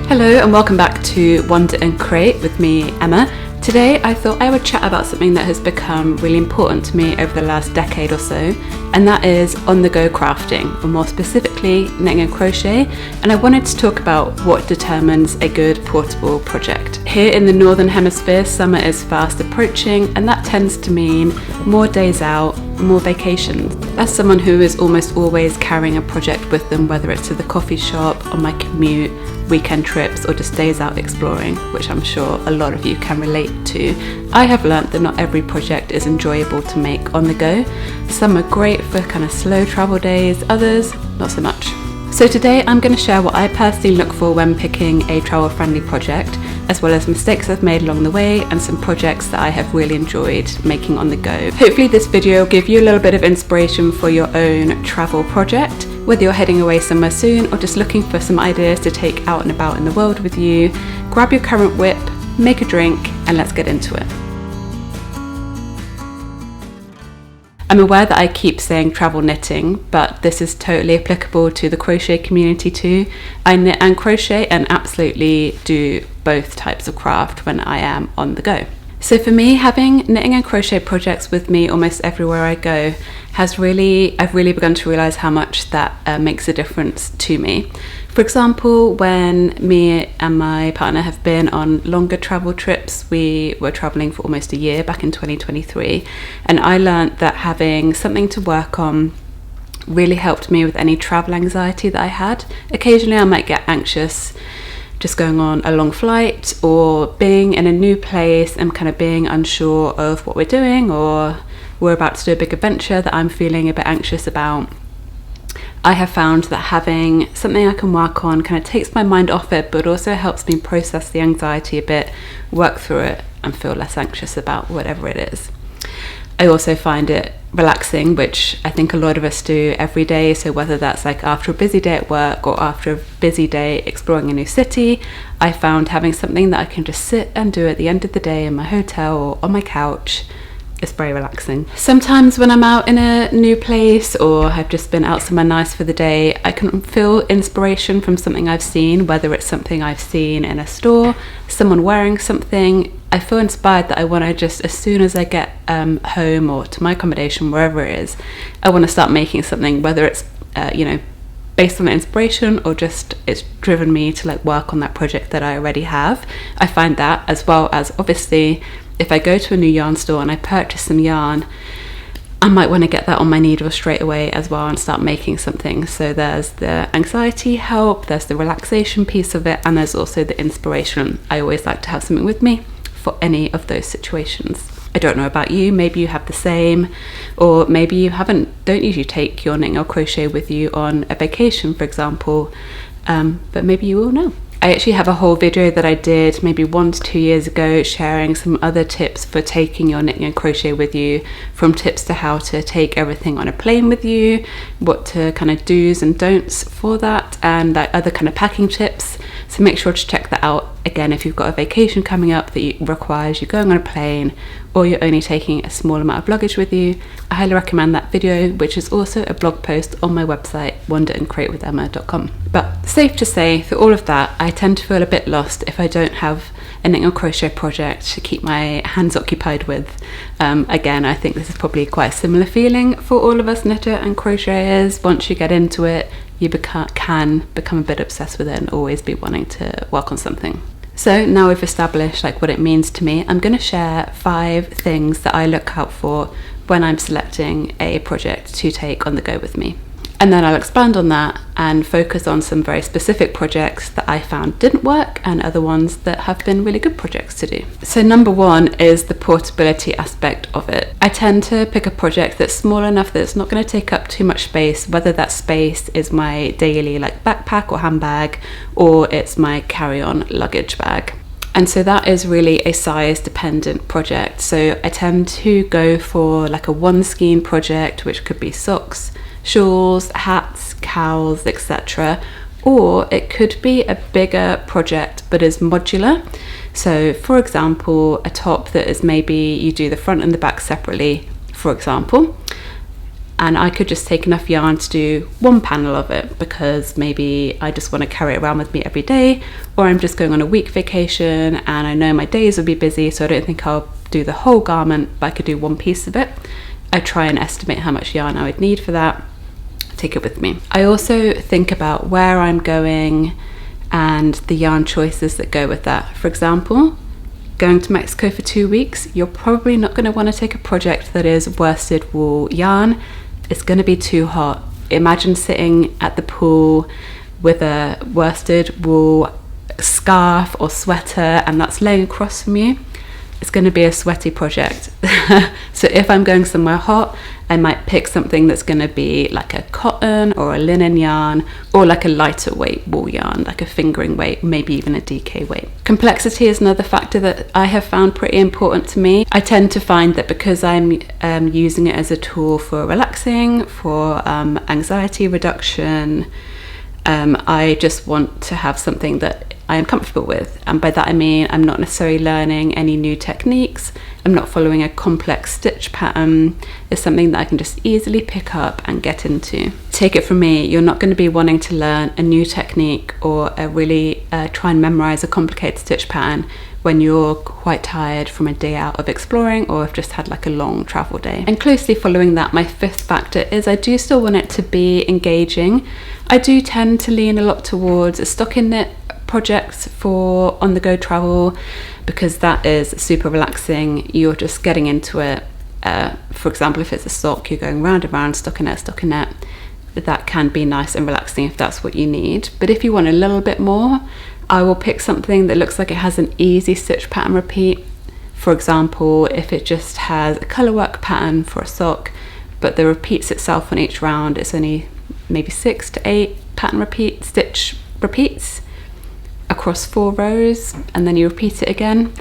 Hello and welcome back to Wander and Create with me, Emma. Today I thought I would chat about something that has become really important to me over the last decade or so, and that is on-the-go crafting, or more specifically knitting and crochet, and I wanted to talk about what determines a good portable project. Here in the Northern Hemisphere, summer is fast approaching, and that tends to mean more days out, more vacations. As someone who is almost always carrying a project with them, whether it's to the coffee shop, on my commute, weekend trips, or just days out exploring, which I'm sure a lot of you can relate to, I have learnt that not every project is enjoyable to make on the go. Some are great for kind of slow travel days, others not so much. So today I'm going to share what I personally look for when picking a travel-friendly project, as well as mistakes I've made along the way and some projects that I have really enjoyed making on the go. Hopefully this video will give you a little bit of inspiration for your own travel project, whether you're heading away somewhere soon or just looking for some ideas to take out and about in the world with you. Grab your current whip, make a drink, and let's get into it. I'm aware that I keep saying travel knitting, but this is totally applicable to the crochet community too. I knit and crochet and absolutely do both types of craft when I am on the go. So for me, having knitting and crochet projects with me almost everywhere I go I've really begun to realise how much that makes a difference to me. For example, when me and my partner have been on longer travel trips, we were travelling for almost a year back in 2023, and I learnt that having something to work on really helped me with any travel anxiety that I had. Occasionally I might get anxious just going on a long flight or being in a new place and kind of being unsure of what we're doing, or we're about to do a big adventure that I'm feeling a bit anxious about. I have found that having something I can work on kind of takes my mind off it, but also helps me process the anxiety a bit, work through it, and feel less anxious about whatever it is. I also find it relaxing, which I think a lot of us do every day. So whether that's like after a busy day at work or after a busy day exploring a new city, I found having something that I can just sit and do at the end of the day in my hotel or on my couch is very relaxing. Sometimes when I'm out in a new place or I've just been out somewhere nice for the day, I can feel inspiration from something I've seen, whether it's something I've seen in a store, someone wearing something. I feel inspired that I want to just, as soon as I get home or to my accommodation, wherever it is, I want to start making something, whether it's based on inspiration or just it's driven me to like work on that project that I already have. I find that, as well as obviously if I go to a new yarn store and I purchase some yarn, I might want to get that on my needle straight away as well and start making something. So there's the anxiety help, there's the relaxation piece of it, and there's also the inspiration. I always like to have something with me for any of those situations. I don't know about you, maybe you have the same, or maybe you don't usually take your knitting or crochet with you on a vacation, for example, but maybe you will know. I actually have a whole video that I did maybe 1 to 2 years ago sharing some other tips for taking your knitting and crochet with you, from tips to how to take everything on a plane with you, what to kind of do's and don'ts for that, and like other kind of packing tips. So make sure to check that out again if you've got a vacation coming up that requires you going on a plane or you're only taking a small amount of luggage with you. I highly recommend that video, which is also a blog post on my website, wanderandcreatewithemma.com. But safe to say, through all of that, I tend to feel a bit lost if I don't have a knitting or crochet project to keep my hands occupied with. Again, I think this is probably quite a similar feeling for all of us knitter and crocheters. Once you get into it, you can become a bit obsessed with it and always be wanting to work on something. So now we've established like what it means to me, I'm going to share 5 things that I look out for when I'm selecting a project to take on the go with me. And then I'll expand on that and focus on some very specific projects that I found didn't work and other ones that have been really good projects to do. So number 1 is the portability aspect of it. I tend to pick a project that's small enough that it's not going to take up too much space, whether that space is my daily like backpack or handbag, or it's my carry-on luggage bag. And so that is really a size dependent project. So I tend to go for like a one skein project, which could be socks, shawls, hats, cowls, etc. Or it could be a bigger project but is modular. So for example, a top that is maybe you do the front and the back separately, for example. and I could just take enough yarn to do one panel of it, because maybe I just want to carry it around with me every day, or I'm just going on a week vacation and I know my days will be busy, so I don't think I'll do the whole garment, but I could do one piece of it. I try and estimate how much yarn I would need for that, take it with me. I also think about where I'm going and the yarn choices that go with that. For example, going to Mexico for 2 weeks, you're probably not going to want to take a project that is worsted wool yarn. It's going to be too hot. Imagine sitting at the pool with a worsted wool scarf or sweater and that's laying across from you. It's going to be a sweaty project. So if I'm going somewhere hot, I might pick something that's going to be like a cotton or a linen yarn, or like a lighter weight wool yarn, like a fingering weight, maybe even a DK weight. Complexity is another factor that I have found pretty important to me. I tend to find that because I'm using it as a tool for relaxing, for anxiety reduction, I just want to have something that I am comfortable with, and by that I mean I'm not necessarily learning any new techniques, I'm not following a complex stitch pattern. It's something that I can just easily pick up and get into. Take it from me, you're not going to be wanting to learn a new technique or really try and memorize a complicated stitch pattern when you're quite tired from a day out of exploring or have just had like a long travel day. And closely following that, my fifth factor is I do still want it to be engaging. I do tend to lean a lot towards a stocking knit projects for on-the-go travel, because that is super relaxing. You're just getting into it. For example, if it's a sock, you're going round and round, stockinette. That can be nice and relaxing if that's what you need. But if you want a little bit more, I will pick something that looks like it has an easy stitch pattern repeat. For example, if it just has a colour work pattern for a sock, but the repeats itself on each round, it's only maybe 6 to 8 pattern stitch repeats across 4 rows, and then you repeat it again.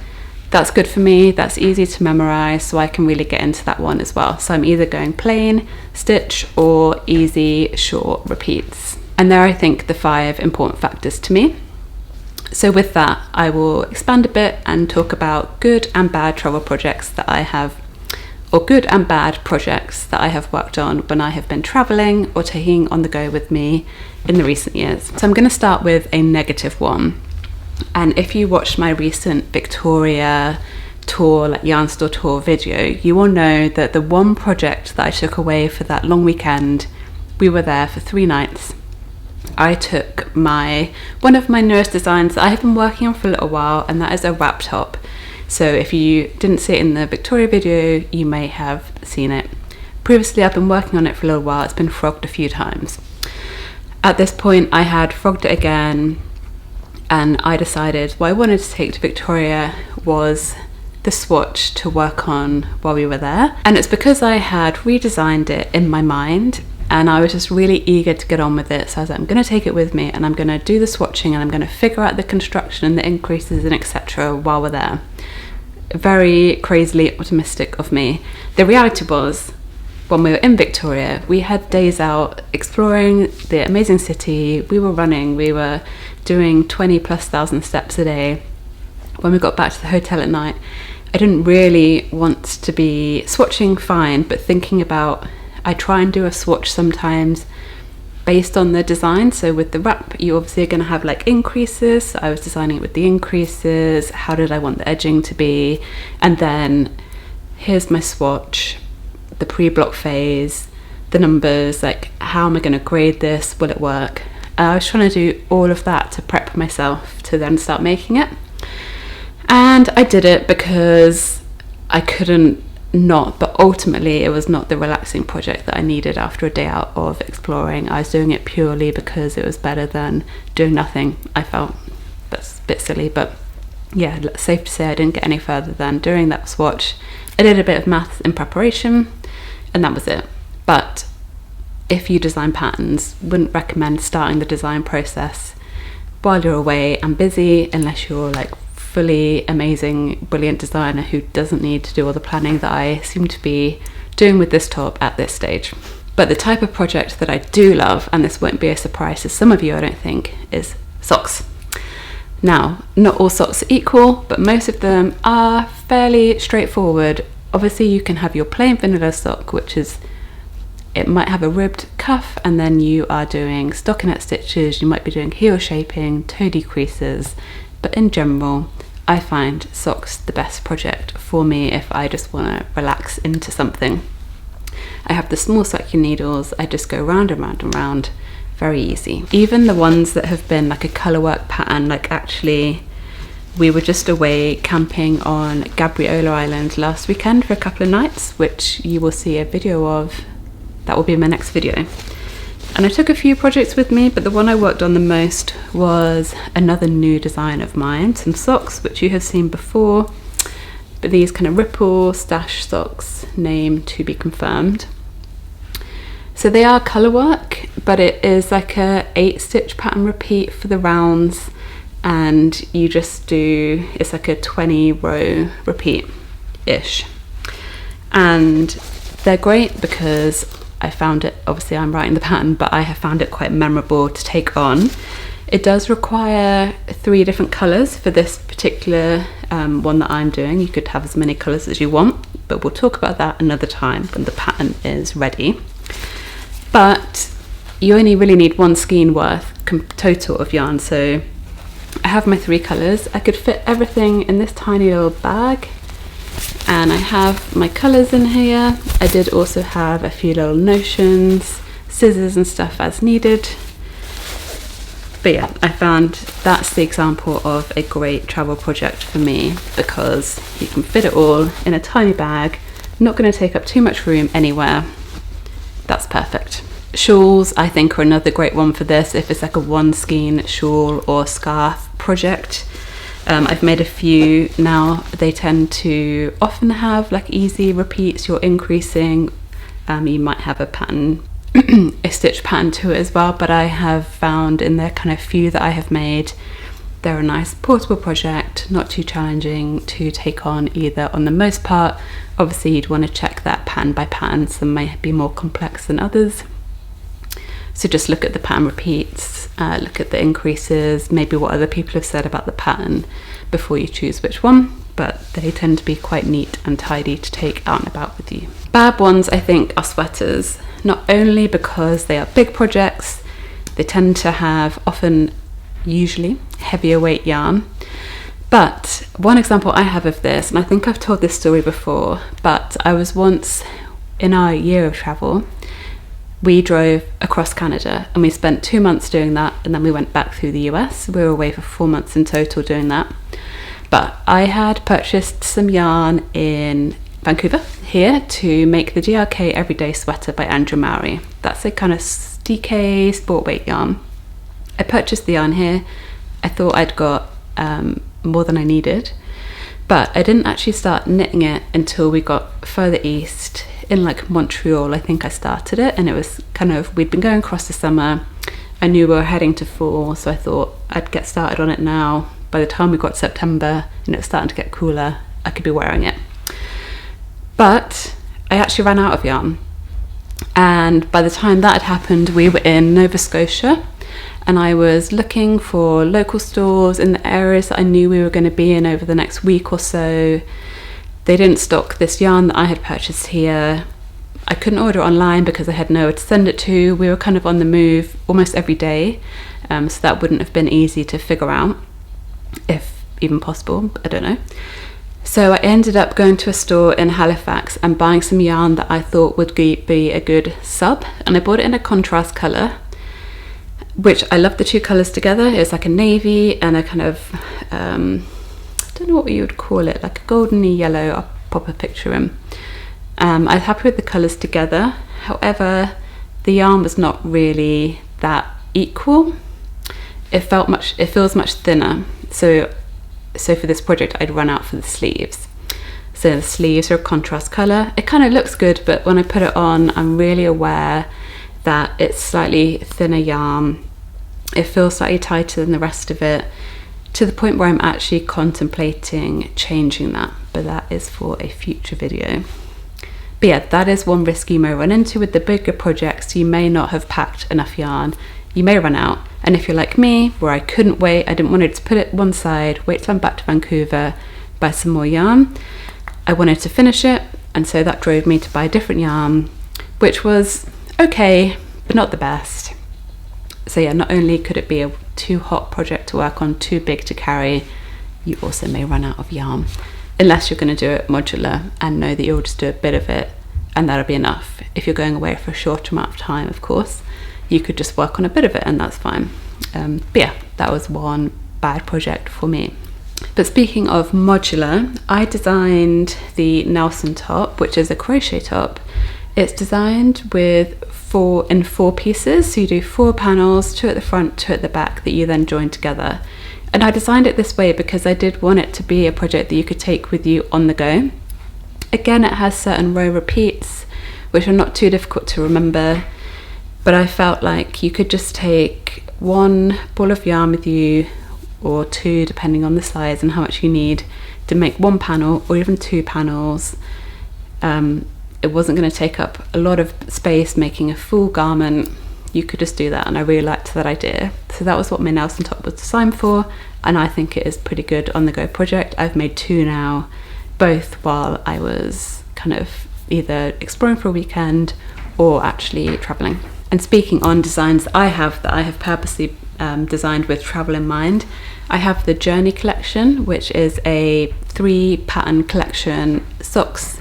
That's good for me, that's easy to memorize, so I can really get into that one as well. So I'm either going plain stitch or easy short repeats. And there I think the 5 important factors to me. So with that, I will expand a bit and talk about good and bad travel projects that I have, or good and bad projects that I have worked on when I have been traveling or taking on the go with me in the recent years. So I'm going to start with a negative one. And if you watched my recent Victoria tour, like yarn store tour video, you will know that the one project that I took away for that long weekend, we were there for 3 nights. I took one of my newest designs that I have been working on for a little while, and that is a wrap top. So if you didn't see it in the Victoria video, you may have seen it. Previously, I've been working on it for a little while. It's been frogged a few times. At this point, I had frogged it again, and I decided what I wanted to take to Victoria was the swatch to work on while we were there. And it's because I had redesigned it in my mind, and I was just really eager to get on with it. So I was like, I'm going to take it with me, and I'm going to do the swatching, and I'm going to figure out the construction and the increases and etc. while we're there. Very crazily optimistic of me. The reality was, when we were in Victoria, we had days out exploring the amazing city. We were running, we were doing 20,000+ steps a day. When we got back to the hotel at night, I didn't really want to be swatching, fine, but thinking about, I try and do a swatch sometimes based on the design. So with the wrap, you obviously are going to have like increases. So I was designing it with the increases. How did I want the edging to be? And then here's my swatch, the pre-block phase, the numbers, like how am I going to grade this? Will it work? I was trying to do all of that to prep myself to then start making it. And I did it because I couldn't not, but ultimately it was not the relaxing project that I needed after a day out of exploring. I was doing it purely because it was better than doing nothing. I felt that's a bit silly, but yeah, safe to say I didn't get any further than doing that swatch. I did a bit of maths in preparation, and that was it. But if you design patterns, wouldn't recommend starting the design process while you're away and busy, unless you're like fully amazing, brilliant designer who doesn't need to do all the planning that I seem to be doing with this top at this stage. But the type of project that I do love, and this won't be a surprise to some of you I don't think, is socks. Now, not all socks are equal, but most of them are fairly straightforward. Obviously you can have your plain vanilla sock, which is it might have a ribbed cuff, and then you are doing stockinette stitches, you might be doing heel shaping, toe decreases, but in general I find socks the best project for me if I just want to relax into something. I have the small circular needles, I just go round and round and round, very easy. Even the ones that have been like a colourwork pattern, like actually we were just away camping on Gabriola Island last weekend for a couple of nights, which you will see a video of. That will be in my next video. And I took a few projects with me, but the one I worked on the most was another new design of mine, some socks which you have seen before, but these kind of ripple stash socks, name to be confirmed. So they are colour work, but it is like a 8-stitch pattern repeat for the rounds, and you just do, it's like a 20-row repeat-ish. And they're great because I found it, obviously I'm writing the pattern, but I have found it quite memorable to take on. It does require 3 different colours for this particular one that I'm doing. You could have as many colours as you want, but we'll talk about that another time when the pattern is ready. But you only really need 1 skein worth total of yarn, so I have my 3 colours. I could fit everything in this tiny little bag, and I have my colours in here. I did also have a few little notions, scissors and stuff as needed. But yeah, I found that's the example of a great travel project for me, because you can fit it all in a tiny bag, not going to take up too much room anywhere. That's perfect. Shawls I think are another great one for this, if it's like a 1 skein shawl or scarf project. I've made a few now. They tend to often have like easy repeats. You're increasing, you might have a pattern, a stitch pattern to it as well, but I have found in the kind of few that I have made, they're a nice portable project, not too challenging to take on either. On the most part, obviously you'd want to check that pattern by pattern, some may be more complex than others. So just look at the pattern repeats, look at the increases, maybe what other people have said about the pattern before you choose which one, but they tend to be quite neat and tidy to take out and about with you. Bad ones I think are sweaters, not only because they are big projects, they tend to have often, usually, heavier weight yarn. But one example I have of this, and I think I've told this story before, but I was once, in our year of travel, we drove across Canada and we spent 2 months doing that, and then we went back through the US. We were away for 4 months in total doing that. But I had purchased some yarn in Vancouver here to make the DRK Everyday Sweater by Andrew Mowry. That's a kind of DK sport weight yarn. I purchased the yarn here. I thought I'd got more than I needed, but I didn't actually start knitting it until we got further east in like Montreal. I think I started it, and it was kind of, we'd been going across the summer. I knew we were heading to fall, so I thought I'd get started on it now. By the time we got to September and it was starting to get cooler, I could be wearing it. But I actually ran out of yarn, and by the time that had happened, we were in Nova Scotia, and I was looking for local stores in the areas that I knew we were going to be in over the next week or so. They didn't stock this yarn that I had purchased here. I couldn't order it online because I had nowhere to send it to. We were kind of on the move almost every day, so that wouldn't have been easy to figure out, if even possible, I don't know. So I ended up going to a store in Halifax and buying some yarn that I thought would be a good sub, and I bought it in a contrast colour, which I love the 2 colours together. It's like a navy and a kind of, I don't know what you would call it, like a goldeny yellow. I'll pop a picture in. I was happy with the colours together. However, the yarn was not really that equal. It feels much thinner. So for this project, I'd run out for the sleeves. So the sleeves are a contrast colour. It kind of looks good, but when I put it on, I'm really aware that it's slightly thinner yarn. It feels slightly tighter than the rest of it, to the point where I'm actually contemplating changing that, but that is for a future video. But yeah, that is one risk you may run into with the bigger projects. You may not have packed enough yarn. You may run out, and if you're like me, where I couldn't wait, I didn't want to just put it one side, wait till I'm back to Vancouver, buy some more yarn. I wanted to finish it, and so that drove me to buy different yarn, which was okay, but not the best. So yeah, not only could it be a too hot project to work on, too big to carry, you also may run out of yarn, unless you're going to do it modular and know that you'll just do a bit of it and that'll be enough. If you're going away for a short amount of time, of course, you could just work on a bit of it and that's fine. But yeah, that was one bad project for me. But speaking of modular, I designed the Nelson top, which is a crochet top. It's designed with four pieces, so you do 4 panels, 2 at the front, 2 at the back, that you then join together. And I designed it this way because I did want it to be a project that you could take with you on the go. Again, it has certain row repeats, which are not too difficult to remember, but I felt like you could just take 1 ball of yarn with you, or 2 depending on the size and how much you need, to make 1 panel or even 2 panels. It wasn't going to take up a lot of space making a full garment. You could just do that, and I really liked that idea. So that was what my Nelson top was designed for, and I think it is pretty good on the go project. I've made 2 now, both while I was kind of either exploring for a weekend or actually traveling. And speaking on designs that I have purposely designed with travel in mind, I have the Journey collection, which is a 3 pattern collection: socks,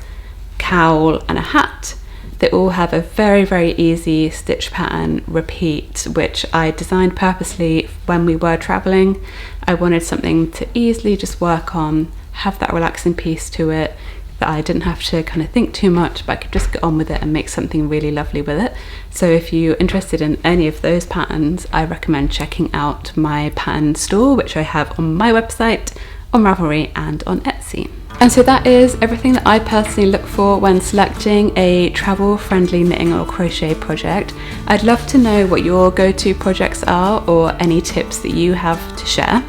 cowl and a hat. They all have a very, very easy stitch pattern repeat, which I designed purposely when we were traveling. I wanted something to easily just work on, have that relaxing piece to it, that I didn't have to kind of think too much, but I could just get on with it and make something really lovely with it. So if you're interested in any of those patterns, I recommend checking out my pattern store, which I have on my website, on Ravelry and on Etsy. And so that is everything that I personally look for when selecting a travel-friendly knitting or crochet project. I'd love to know what your go-to projects are, or any tips that you have to share.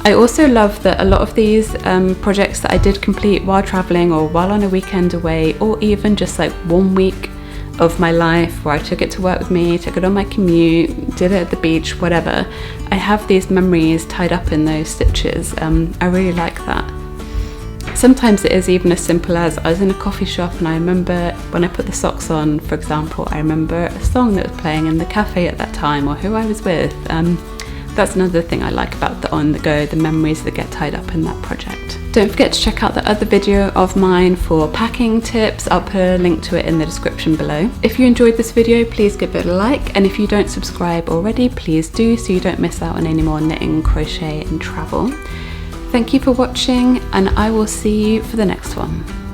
I also love that a lot of these projects that I did complete while traveling, or while on a weekend away, or even just like 1 week of my life where I took it to work with me, took it on my commute, did it at the beach, whatever. I have these memories tied up in those stitches. I really like that. Sometimes it is even as simple as I was in a coffee shop and I remember when I put the socks on, for example, I remember a song that was playing in the cafe at that time, or who I was with. That's another thing I like about the on the go, the memories that get tied up in that project. Don't forget to check out the other video of mine for packing tips. I'll put a link to it in the description below. If you enjoyed this video, please give it a like, and if you don't subscribe already, please do, so you don't miss out on any more knitting, crochet and travel. Thank you for watching, and I will see you for the next one.